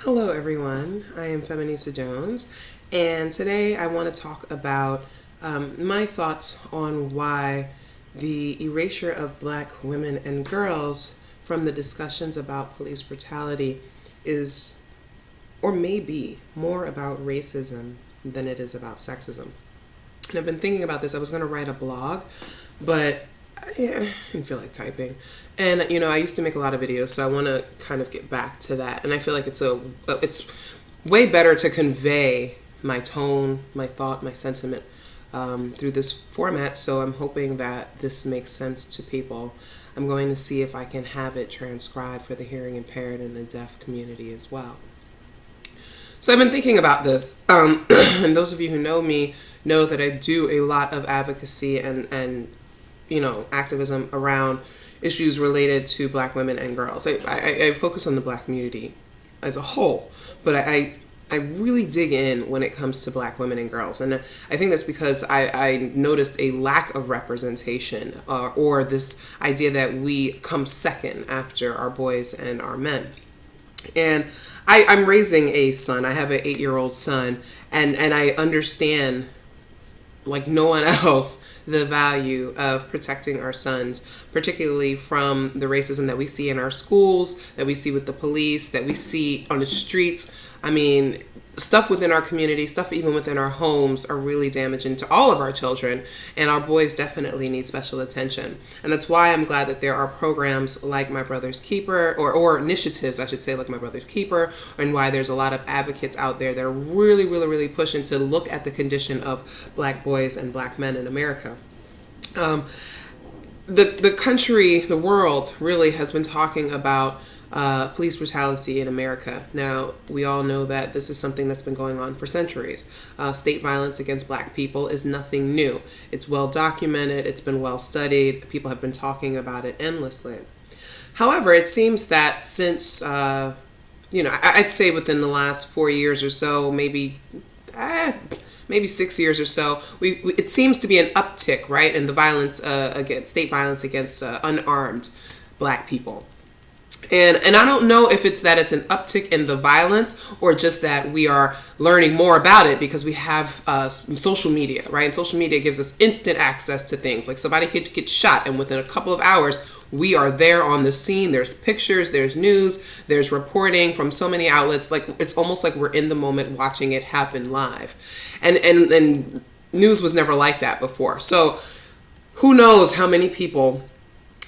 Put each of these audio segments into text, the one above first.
Hello everyone, I am Feminista Jones, and today I want to talk about my thoughts on why the erasure of black women and girls from the discussions about police brutality is, or may be, more about racism than it is about sexism. And I've been thinking about this. I was going to write a blog, but I didn't feel like typing. And I used to make a lot of videos, so I want to kind of get back to that. And I feel like it's way better to convey my tone, my thought, my sentiment through this format. So I'm hoping that this makes sense to people. I'm going to see if I can have it transcribed for the hearing impaired and the deaf community as well. So I've been thinking about this, and those of you who know me know that I do a lot of advocacy and activism around issues related to black women and girls. I focus on the black community as a whole, but I really dig in when it comes to black women and girls. And I think that's because I noticed a lack of representation or this idea that we come second after our boys and our men. And I'm raising a son. I have an 8-year-old son, and I understand, like no one else, the value of protecting our sons, particularly from the racism that we see in our schools, that we see with the police, that we see on the streets. I mean, stuff within our community, stuff even within our homes are really damaging to all of our children, and our boys definitely need special attention. And that's why I'm glad that there are programs like My Brother's Keeper, or initiatives, I should say, like My Brother's Keeper, and why there's a lot of advocates out there that are really pushing to look at the condition of black boys and black men in America. The country, the world, really has been talking about police brutality in America. Now, we all know that this is something that's been going on for centuries. State violence against black people is nothing new. It's well documented, it's been well studied, people have been talking about it endlessly. However, it seems that since, I'd say within the last 4 years or so, maybe 6 years or so, it seems to be an uptick, right, in the violence against state violence against unarmed black people. And I don't know if it's that it's an uptick in the violence or just that we are learning more about it because we have social media, right? And social media gives us instant access to things. Like somebody could get shot and within a couple of hours, we are there on the scene. There's pictures, there's news, there's reporting from so many outlets. Like it's almost like we're in the moment watching it happen live. And news was never like that before. So who knows how many people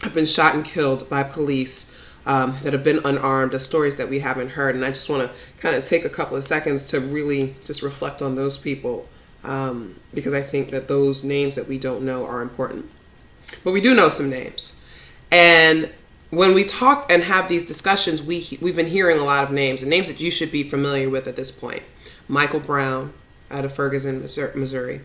have been shot and killed by police that have been unarmed, the stories that we haven't heard. And I just want to kind of take a couple of seconds to really just reflect on those people because I think that those names that we don't know are important. But we do know some names. And when we talk and have these discussions, we've been hearing a lot of names, and names that you should be familiar with at this point. Michael Brown out of Ferguson, Missouri.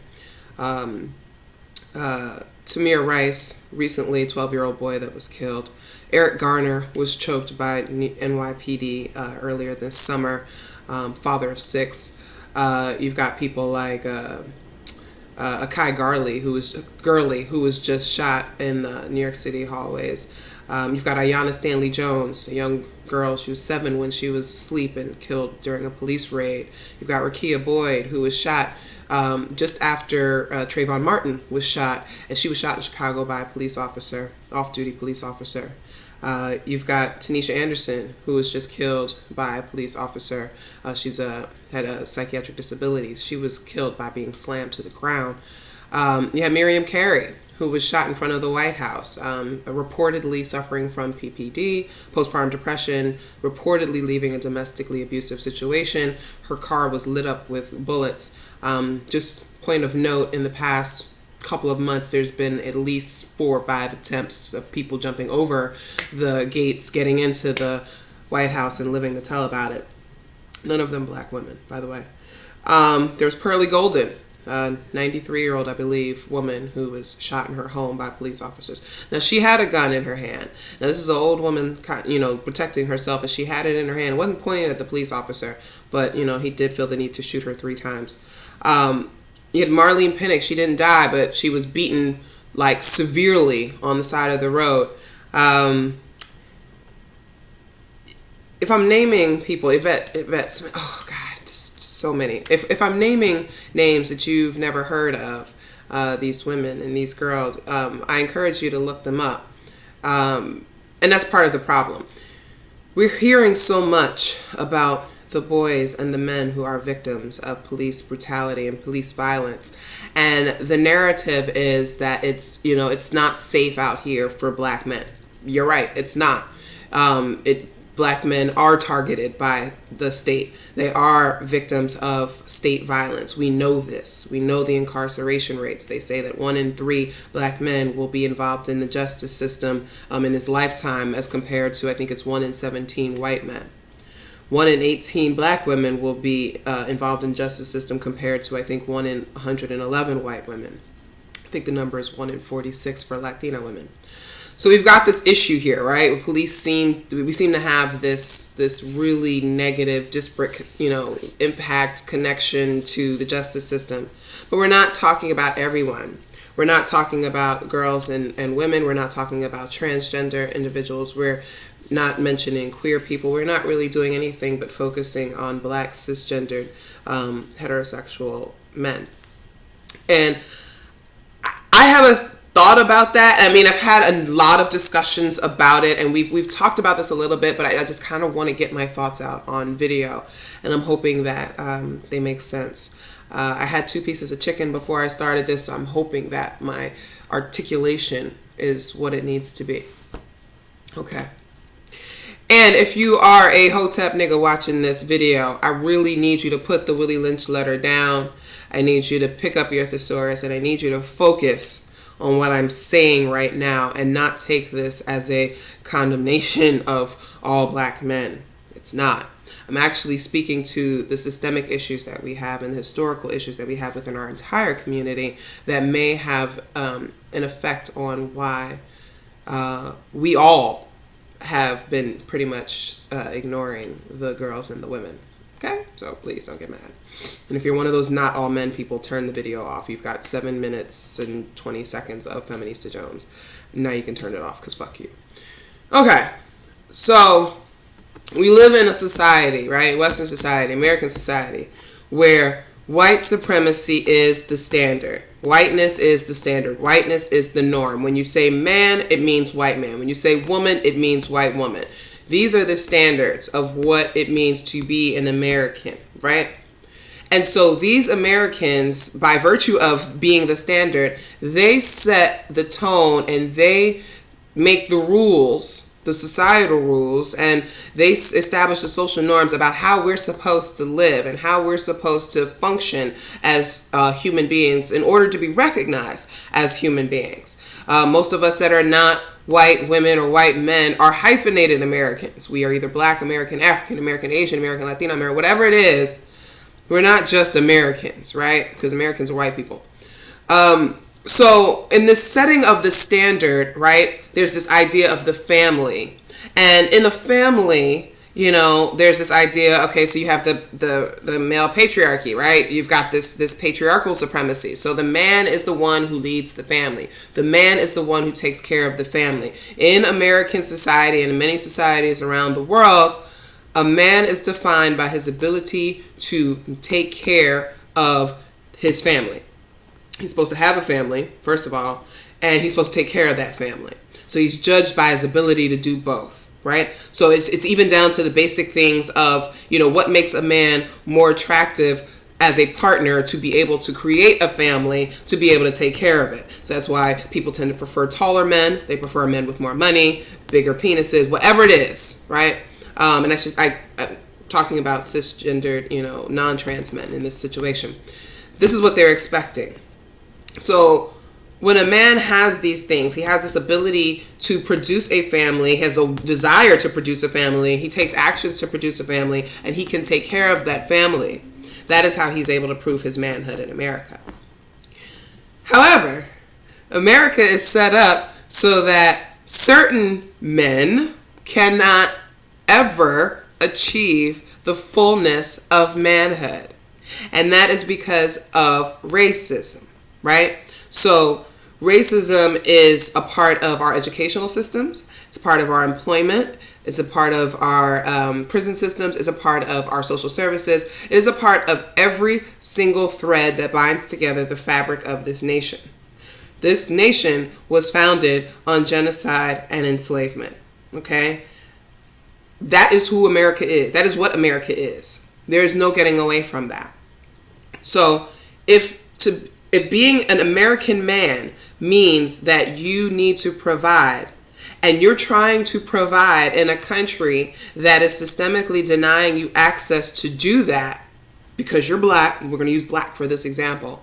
Tamir Rice, recently a 12-year-old boy that was killed. Eric Garner was choked by NYPD earlier this summer, father of 6. You've got people like Akai Gurley, who was just shot in the New York City hallways. You've got Ayanna Stanley Jones, a young girl. She was 7 when she was asleep and killed during a police raid. You've got Rakia Boyd, who was shot just after Trayvon Martin was shot, and she was shot in Chicago by a police officer, off-duty police officer. You've got Tanisha Anderson, who was just killed by a police officer. She's had a psychiatric disability. She was killed by being slammed to the ground. You had Miriam Carey, who was shot in front of the White House, reportedly suffering from PPD, postpartum depression, reportedly leaving a domestically abusive situation. Her car was lit up with bullets. Just point of note, in the past couple of months, there's been at least 4 or 5 attempts of people jumping over the gates, getting into the White House and living to tell about it. None of them black women, by the way. There's Pearlie Golden, a 93-year-old, I believe, woman who was shot in her home by police officers. Now, she had a gun in her hand. Now, this is an old woman, protecting herself, and she had it in her hand. It wasn't pointed at the police officer, but, he did feel the need to shoot her 3 times. You had Marlene Pinnock. She didn't die, but she was beaten, severely on the side of the road. if I'm naming people, Yvette Smith, oh God, just so many. If I'm naming names that you've never heard of, these women and these girls, I encourage you to look them up. And that's part of the problem. We're hearing so much about the boys and the men who are victims of police brutality and police violence. And the narrative is that it's not safe out here for black men. You're right, it's not. Black men are targeted by the state. They are victims of state violence. We know this. We know the incarceration rates. They say that 1 in 3 black men will be involved in the justice system in his lifetime, as compared to, I think it's 1 in 17 white men. 1 in 18 black women will be involved in the justice system, compared to, I think, 1 in 111 white women. I think the number is 1 in 46 for Latina women. So we've got this issue here, right? We seem to have this really negative, disparate, impact connection to the justice system. But we're not talking about everyone. We're not talking about girls and women. We're not talking about transgender individuals. We're not mentioning queer people. We're not really doing anything but focusing on black, cisgendered, heterosexual men. And I have a thought about that. I mean, I've had a lot of discussions about it, and we've talked about this a little bit, but I just kind of want to get my thoughts out on video, and I'm hoping that they make sense. I had 2 pieces of chicken before I started this, so I'm hoping that my articulation is what it needs to be. Okay. And if you are a hotep nigga watching this video, I really need you to put the Willie Lynch letter down. I need you to pick up your thesaurus, and I need you to focus on what I'm saying right now and not take this as a condemnation of all black men. It's not. I'm actually speaking to the systemic issues that we have and the historical issues that we have within our entire community that may have an effect on why we all have been pretty much ignoring the girls and the women. Okay? So please don't get mad. And if you're one of those not all men people, turn the video off. You've got 7 minutes and 20 seconds of Feminista Jones. Now you can turn it off, because fuck you. Okay. So we live in a society, right? Western society, American society, where white supremacy is the standard. Whiteness is the standard. Whiteness is the norm. When you say man, it means white man. When you say woman, it means white woman. These are the standards of what it means to be an American, right? And so these Americans, by virtue of being the standard, they set the tone and they make the rules, the societal rules, and they establish the social norms about how we're supposed to live and how we're supposed to function as human beings in order to be recognized as human beings. Most of us that are not white women or white men are hyphenated Americans. We are either black American, African American, Asian American, Latino American, whatever it is. We're not just Americans, right? Because Americans are white people. So in the setting of the standard, right, there's this idea of the family. And in a family, there's this idea, okay, so you have the male patriarchy, right? You've got this patriarchal supremacy. So the man is the one who leads the family. The man is the one who takes care of the family. In American society and in many societies around the world, a man is defined by his ability to take care of his family. He's supposed to have a family, first of all, and he's supposed to take care of that family. So he's judged by his ability to do both. Right? So it's even down to the basic things of, what makes a man more attractive as a partner to be able to create a family, to be able to take care of it. So that's why people tend to prefer taller men. They prefer men with more money, bigger penises, whatever it is, right? And that's just, I'm talking about cisgendered, non-trans men in this situation. This is what they're expecting. So when a man has these things, he has this ability to produce a family, has a desire to produce a family, he takes actions to produce a family, and he can take care of that family. That is how he's able to prove his manhood in America. However, America is set up so that certain men cannot ever achieve the fullness of manhood. And that is because of racism, right? So racism is a part of our educational systems. It's a part of our employment. It's a part of our prison systems. It's a part of our social services. It is a part of every single thread that binds together the fabric of this nation. This nation was founded on genocide and enslavement. Okay? That is who America is. That is what America is. There is no getting away from that. So if being an American man means that you need to provide, and you're trying to provide in a country that is systemically denying you access to do that because you're black, and we're going to use black for this example,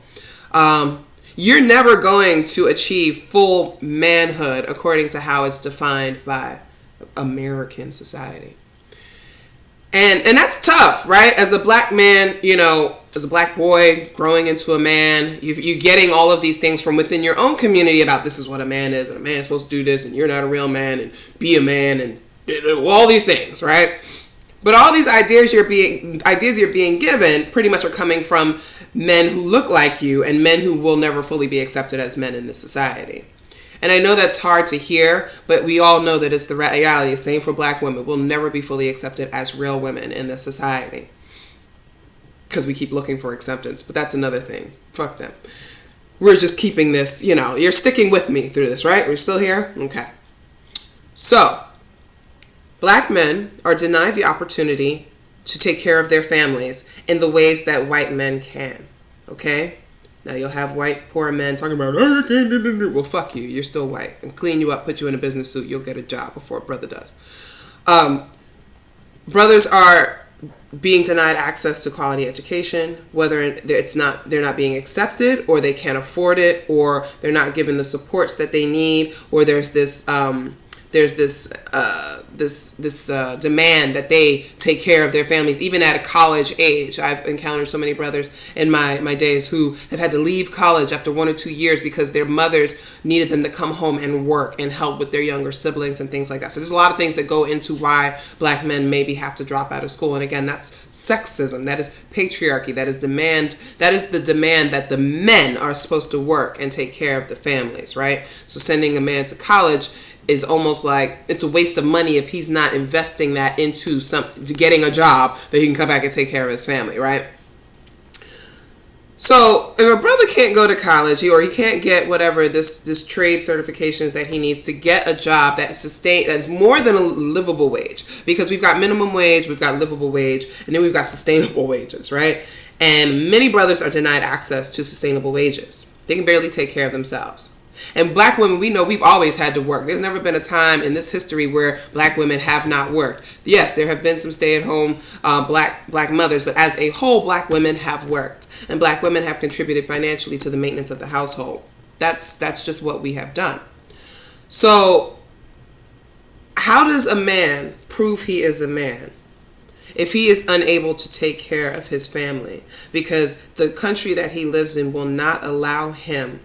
you're never going to achieve full manhood according to how it's defined by American society. And that's tough, right? As a black man, as a black boy growing into a man, you getting all of these things from within your own community about this is what a man is, and a man is supposed to do this, and you're not a real man, and be a man, and all these things, right? But all these ideas you're being given pretty much are coming from men who look like you and men who will never fully be accepted as men in this society. And I know that's hard to hear, but we all know that it's the reality. Same for black women. We'll never be fully accepted as real women in this society because we keep looking for acceptance. But that's another thing. Fuck them. We're just keeping this, you're sticking with me through this, right? We're still here? Okay. So, black men are denied the opportunity to take care of their families in the ways that white men can. Okay? Now you'll have white poor men talking about, oh, I can't do. Well, fuck you. You're still white. And clean you up, put you in a business suit. You'll get a job before a brother does. Brothers are being denied access to quality education, whether they're not being accepted, or they can't afford it, or they're not given the supports that they need, or there's this demand that they take care of their families, even at a college age. I've encountered so many brothers in my days who have had to leave college after 1 or 2 years because their mothers needed them to come home and work and help with their younger siblings and things like that. So there's a lot of things that go into why black men maybe have to drop out of school. And again, that's sexism. That is patriarchy. That is the demand that the men are supposed to work and take care of the families, right? So sending a man to college is almost like it's a waste of money if he's not investing that into getting a job that he can come back and take care of his family, right? So if a brother can't go to college or he can't get whatever this trade certifications that he needs to get a job that's more than a livable wage, because we've got minimum wage, we've got livable wage, and then we've got sustainable wages, right? And many brothers are denied access to sustainable wages. They can barely take care of themselves. And black women, we know we've always had to work. There's never been a time in this history where black women have not worked. Yes, there have been some stay-at-home black mothers, but as a whole, black women have worked. And black women have contributed financially to the maintenance of the household. That's just what we have done. So how does a man prove he is a man if he is unable to take care of his family? Because the country that he lives in will not allow him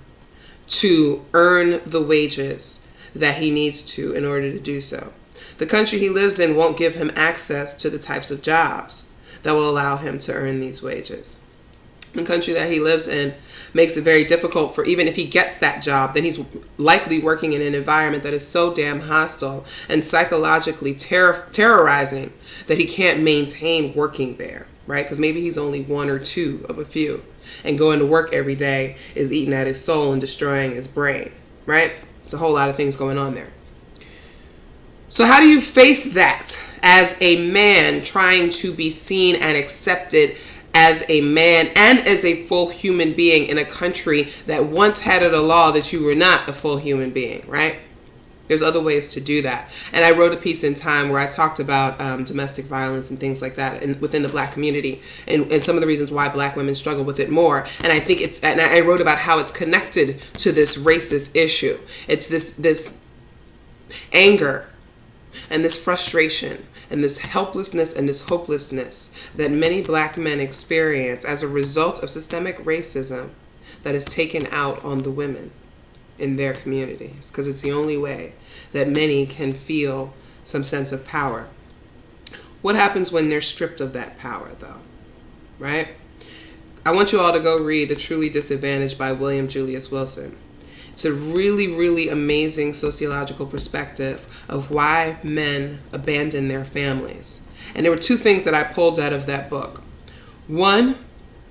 to earn the wages that he needs to in order to do so. The country he lives in won't give him access to the types of jobs that will allow him to earn these wages. The country that he lives in makes it very difficult for, even if he gets that job, then he's likely working in an environment that is so damn hostile and psychologically terrorizing that he can't maintain working there, right? Because maybe he's only one or two of a few. And going to work every day is eating at his soul and destroying his brain, right? It's a whole lot of things going on there. So how do you face that as a man trying to be seen and accepted as a man and as a full human being in a country that once had it a law that you were not a full human being, right? There's other ways to do that. And I wrote a piece in Time where I talked about domestic violence and things like that within the black community and some of the reasons why black women struggle with it more. And I think and I wrote about how it's connected to this racist issue. It's this anger and this frustration and this helplessness and this hopelessness that many black men experience as a result of systemic racism that is taken out on the women in their communities, because it's the only way that many can feel some sense of power. What happens when they're stripped of that power, though? Right? I want you all to go read The Truly Disadvantaged by William Julius Wilson. It's a really, really amazing sociological perspective of why men abandon their families. And there were two things that I pulled out of that book. One,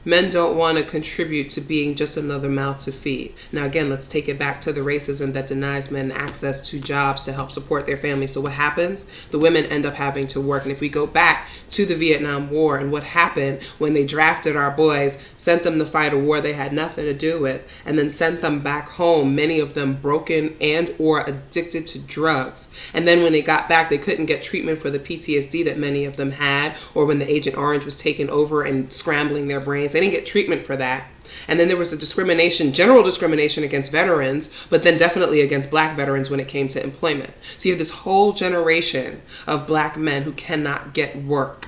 men don't want to contribute to being just another mouth to feed. Now again, let's take it back to the racism that denies men access to jobs to help support their families. So what happens? The women end up having to work. And if we go back to the Vietnam War and what happened when they drafted our boys, sent them to fight a war they had nothing to do with, and then sent them back home, many of them broken and or addicted to drugs. And then when they got back, they couldn't get treatment for the PTSD that many of them had, or when the Agent Orange was taking over and scrambling their brains. They didn't get treatment for that. And then there was a discrimination, general discrimination against veterans, but then definitely against black veterans when it came to employment. So you have this whole generation of black men who cannot get work.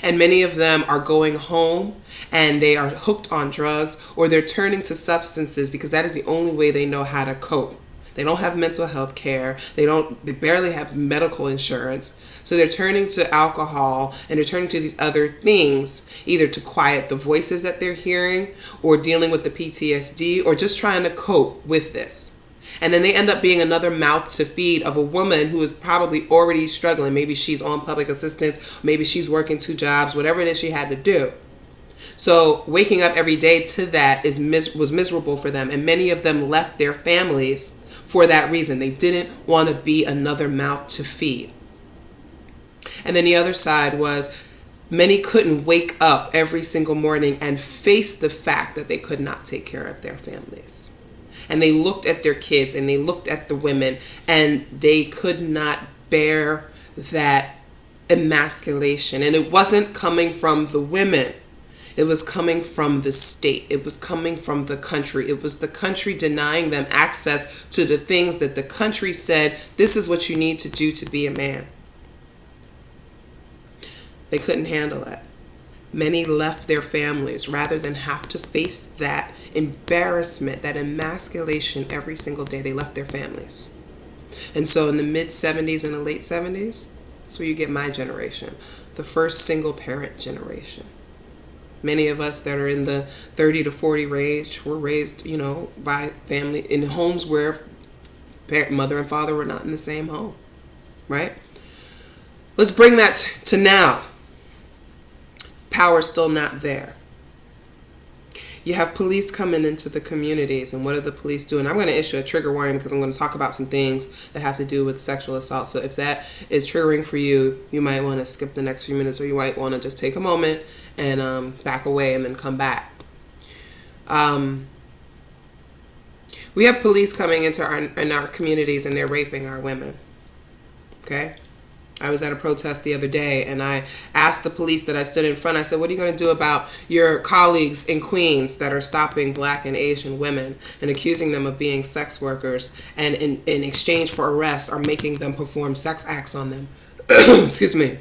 And many of them are going home and they are hooked on drugs, or they're turning to substances because that is the only way they know how to cope. They don't have mental health care. They barely have medical insurance. So they're turning to alcohol and they're turning to these other things, either to quiet the voices that they're hearing, or dealing with the PTSD, or just trying to cope with this. And then they end up being another mouth to feed of a woman who is probably already struggling. Maybe she's on public assistance, maybe she's working 2 jobs, whatever it is she had to do. So waking up every day to that was miserable for them. And many of them left their families for that reason. They didn't want to be another mouth to feed. And then the other side was many couldn't wake up every single morning and face the fact that they could not take care of their families. And they looked at their kids and they looked at the women and they could not bear that emasculation. And it wasn't coming from the women. It was coming from the state. It was coming from the country. It was the country denying them access to the things that the country said, this is what you need to do to be a man. They couldn't handle it. Many left their families rather than have to face that embarrassment, that emasculation every single day. They left their families. And so in the mid-70s and the late 70s, that's where you get my generation, the first single parent generation. Many of us that are in the 30 to 40 range were raised, by family in homes where mother and father were not in the same home, right? Let's bring that to now. Power's still not there. You have police coming into the communities, and what are the police doing? I'm going to issue a trigger warning because I'm going to talk about some things that have to do with sexual assault. So if that is triggering for you, you might want to skip the next few minutes, or you might want to just take a moment and back away and then come back. We have police coming into our communities and they're raping our women. Okay? I was at a protest the other day and I asked the police that I stood in front, I said, what are you going to do about your colleagues in Queens that are stopping black and Asian women and accusing them of being sex workers, and in exchange for arrest are making them perform sex acts on them? Excuse me.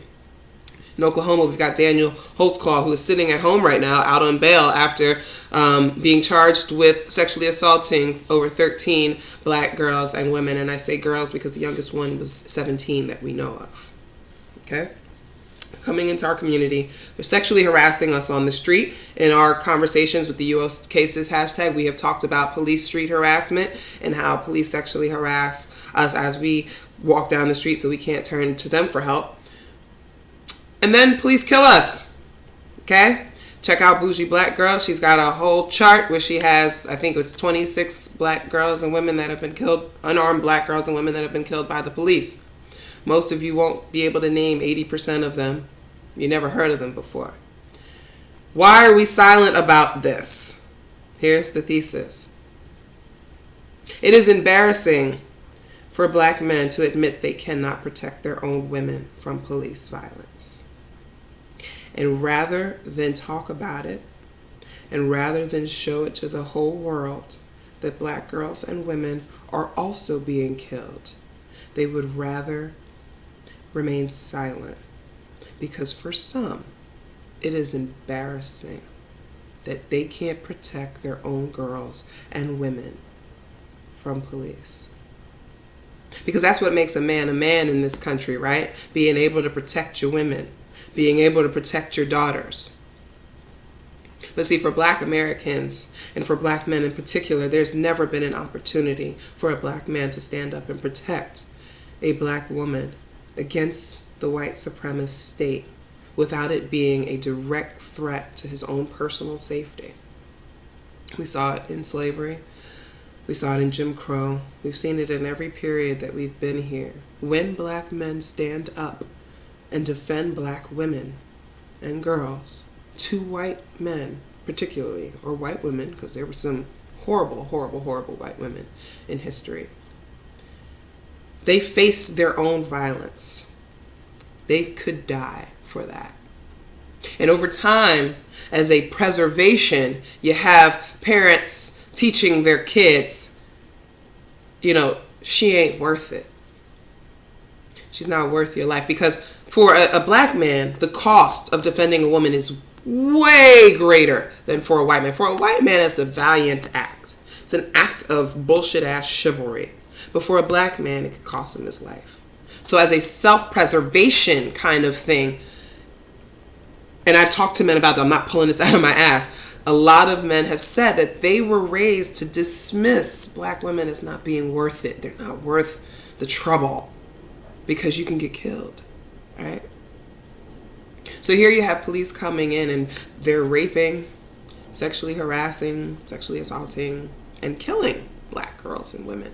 In Oklahoma, we've got Daniel Holtzclaw, who is sitting at home right now out on bail after being charged with sexually assaulting over 13 black girls and women. And I say girls because the youngest one was 17 that we know of. Okay? Coming into our community, they're sexually harassing us on the street. In our conversations with the US Cases hashtag, we have talked about police street harassment and how police sexually harass us as we walk down the street, so we can't turn to them for help. And then police kill us. Okay? Check out Bougie Black Girl. She's got a whole chart where she has, I think it was 26 black girls and women that have been killed, unarmed black girls and women that have been killed by the police. Most of you won't be able to name 80% of them. You never heard of them before. Why are we silent about this? Here's the thesis. It is embarrassing for black men to admit they cannot protect their own women from police violence. And rather than talk about it, and rather than show it to the whole world that black girls and women are also being killed, they would rather remain silent. Because for some, it is embarrassing that they can't protect their own girls and women from police. Because that's what makes a man in this country, right? Being able to protect your women, being able to protect your daughters. But see, for Black Americans, and for Black men in particular, there's never been an opportunity for a Black man to stand up and protect a Black woman against the white supremacist state without it being a direct threat to his own personal safety. We saw it in slavery. We saw it in Jim Crow. We've seen it in every period that we've been here. When Black men stand up and defend Black women and girls to white men, particularly, or white women, because there were some horrible, horrible, horrible white women in history, they face their own violence. They could die for that. And over time, as a preservation, you have parents teaching their kids, she ain't worth it. She's not worth your life. Because for a Black man, the cost of defending a woman is way greater than for a white man. For a white man, it's a valiant act. It's an act of bullshit-ass chivalry. But for a Black man, it could cost him his life. So as a self-preservation kind of thing, and I've talked to men about that, I'm not pulling this out of my ass, a lot of men have said that they were raised to dismiss Black women as not being worth it. They're not worth the trouble because you can get killed, right? So here you have police coming in and they're raping, sexually harassing, sexually assaulting, and killing Black girls and women.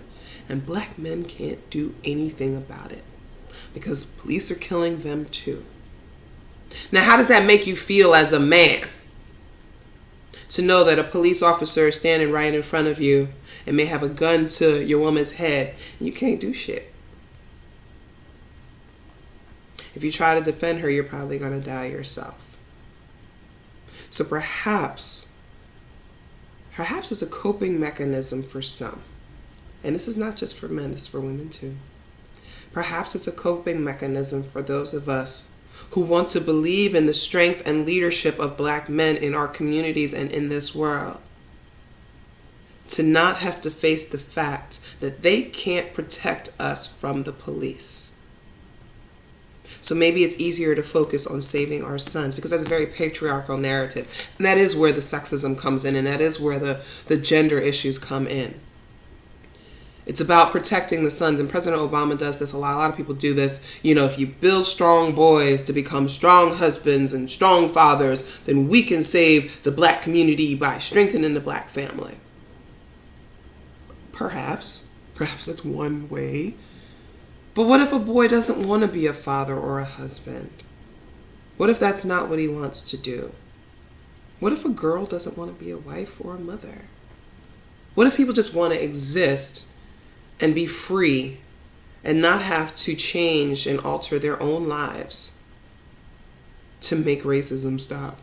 And Black men can't do anything about it because police are killing them too. Now, how does that make you feel as a man? To know that a police officer is standing right in front of you and may have a gun to your woman's head and you can't do shit. If you try to defend her, you're probably going to die yourself. So perhaps it's a coping mechanism for some. And this is not just for men, this is for women too. Perhaps it's a coping mechanism for those of us who want to believe in the strength and leadership of Black men in our communities and in this world. To not have to face the fact that they can't protect us from the police. So maybe it's easier to focus on saving our sons, because that's a very patriarchal narrative. And that is where the sexism comes in, and that is where the gender issues come in. It's about protecting the sons, and President Obama does this a lot. A lot of people do this. If you build strong boys to become strong husbands and strong fathers, then we can save the Black community by strengthening the Black family. Perhaps that's one way. But what if a boy doesn't want to be a father or a husband? What if that's not what he wants to do? What if a girl doesn't want to be a wife or a mother? What if people just want to exist and be free and not have to change and alter their own lives to make racism stop?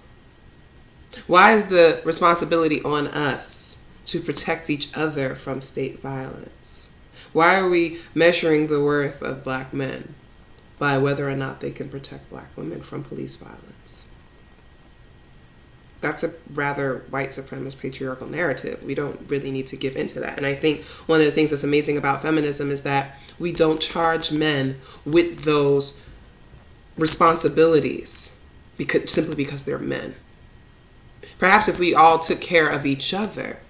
Why is the responsibility on us to protect each other from state violence? Why are we measuring the worth of Black men by whether or not they can protect Black women from police violence? That's a rather white supremacist patriarchal narrative. We don't really need to give into that. And I think one of the things that's amazing about feminism is that we don't charge men with those responsibilities simply because they're men. Perhaps if we all took care of each other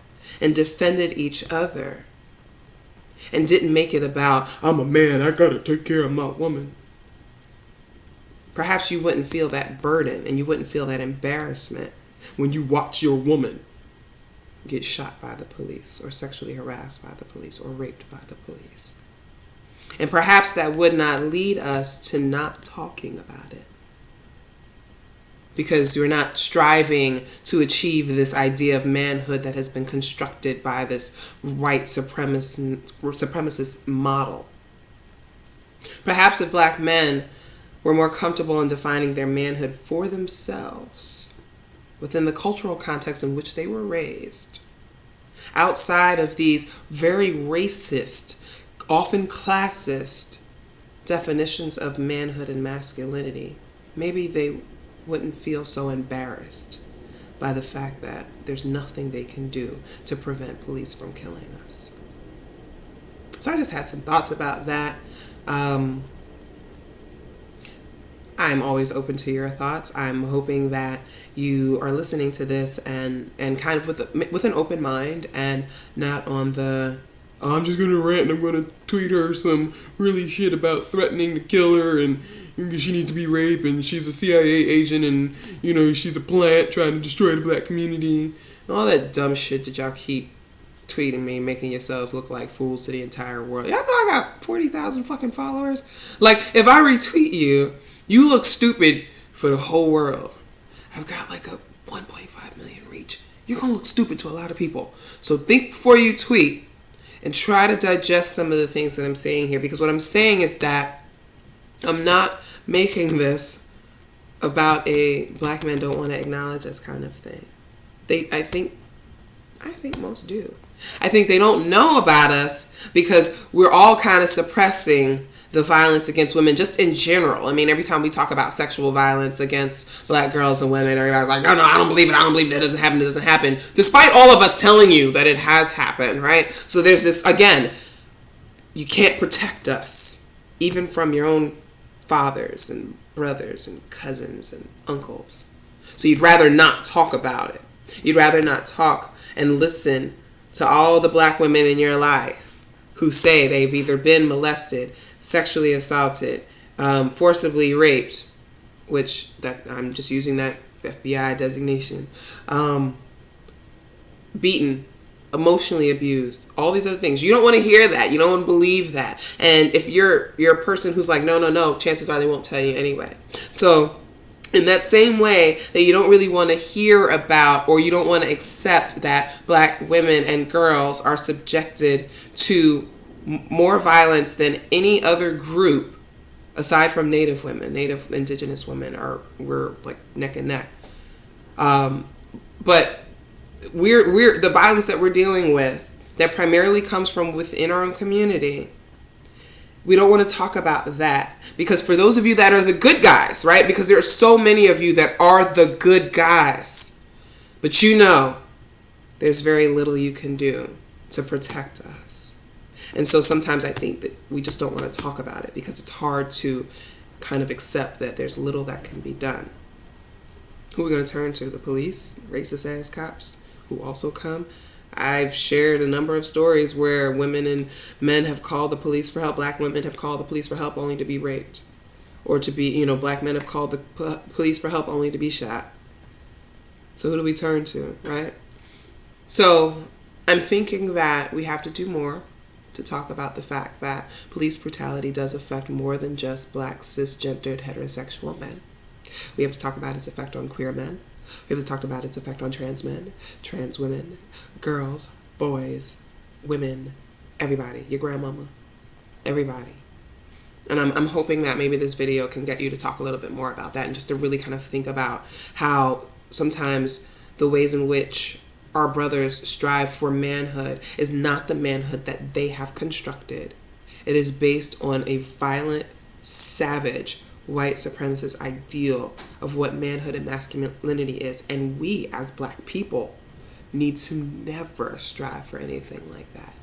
and defended each other and didn't make it about, I'm a man, I gotta take care of my woman, perhaps you wouldn't feel that burden and you wouldn't feel that embarrassment when you watch your woman get shot by the police or sexually harassed by the police or raped by the police. And perhaps that would not lead us to not talking about it, because you're not striving to achieve this idea of manhood that has been constructed by this white supremacist model. Perhaps if Black men were more comfortable in defining their manhood for themselves within the cultural context in which they were raised, outside of these very racist, often classist definitions of manhood and masculinity, maybe they wouldn't feel so embarrassed by the fact that there's nothing they can do to prevent police from killing us. So I just had some thoughts about that. I I'm always open to your thoughts. I'm hoping that you are listening to this and kind of with an open mind and not on the, oh, I'm just going to rant and I'm going to tweet her some really shit about threatening to kill her and she needs to be raped and she's a CIA agent and, you know, she's a plant trying to destroy the black community. And all that dumb shit that y'all keep tweeting me, making yourselves look like fools to the entire world. Y'all know I got 40,000 fucking followers. Like, if I retweet you, you look stupid for the whole world. I've got like a 1.5 million reach. You're going to look stupid to a lot of people. So think before you tweet and try to digest some of the things that I'm saying here. Because what I'm saying is that I'm not making this about a black men don't want to acknowledge us kind of thing. I think most do. I think they don't know about us because we're all kind of suppressing the violence against women just in general. I mean, every time we talk about sexual violence against black girls and women, everybody's like, no, I don't believe it. I don't believe that doesn't happen. It doesn't happen. Despite all of us telling you that it has happened, right? So there's this, again, you can't protect us, even from your own fathers and brothers and cousins and uncles. So you'd rather not talk about it. You'd rather not talk and listen to all the black women in your life who say they've either been molested, sexually assaulted, forcibly raped, which that I'm just using that FBI designation, beaten, emotionally abused, all these other things. You don't want to hear that. You don't want to believe that. And if you're a person who's like, no, chances are they won't tell you anyway. So in that same way that you don't really want to hear about or you don't want to accept that black women and girls are subjected to more violence than any other group aside from Native women, Native indigenous women we're like neck and neck. But we're the violence that we're dealing with that primarily comes from within our own community. We don't want to talk about that because for those of you that are the good guys, right? Because there are so many of you that are the good guys, but you know there's very little you can do to protect us. And so sometimes I think that we just don't want to talk about it because it's hard to kind of accept that there's little that can be done. Who are we going to turn to? The police, racist ass cops who also come. I've shared a number of stories where women and men have called the police for help. Black women have called the police for help only to be raped. Or to be, black men have called the police for help only to be shot. So who do we turn to, right? So I'm thinking that we have to do more to talk about the fact that police brutality does affect more than just black, cisgendered, heterosexual men. We have to talk about its effect on queer men. We have to talk about its effect on trans men, trans women, girls, boys, women, everybody, your grandmama, everybody. And I'm hoping that maybe this video can get you to talk a little bit more about that and just to really kind of think about how sometimes the ways in which our brothers strive for manhood is not the manhood that they have constructed. It is based on a violent, savage, white supremacist ideal of what manhood and masculinity is. And we, as black people, need to never strive for anything like that.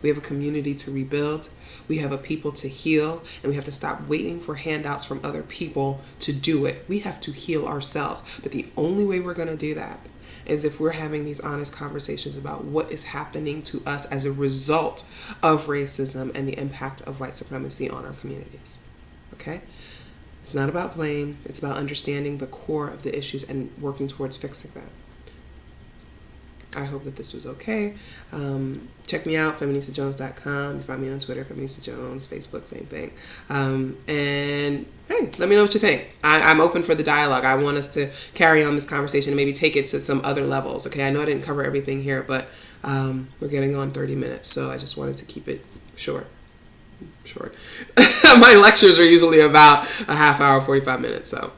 We have a community to rebuild. We have a people to heal. And we have to stop waiting for handouts from other people to do it. We have to heal ourselves. But the only way we're going to do that is if we're having these honest conversations about what is happening to us as a result of racism and the impact of white supremacy on our communities. Okay? It's not about blame. It's about understanding the core of the issues and working towards fixing that. I hope that this was okay. Check me out, feministajones.com. You find me on Twitter, feministajones, Facebook, same thing. And hey, let me know what you think. I'm open for the dialogue. I want us to carry on this conversation and maybe take it to some other levels. Okay, I know I didn't cover everything here, but we're getting on 30 minutes, so I just wanted to keep it short. My lectures are usually about a half hour, 45 minutes. So,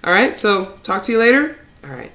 all right, so talk to you later. All right.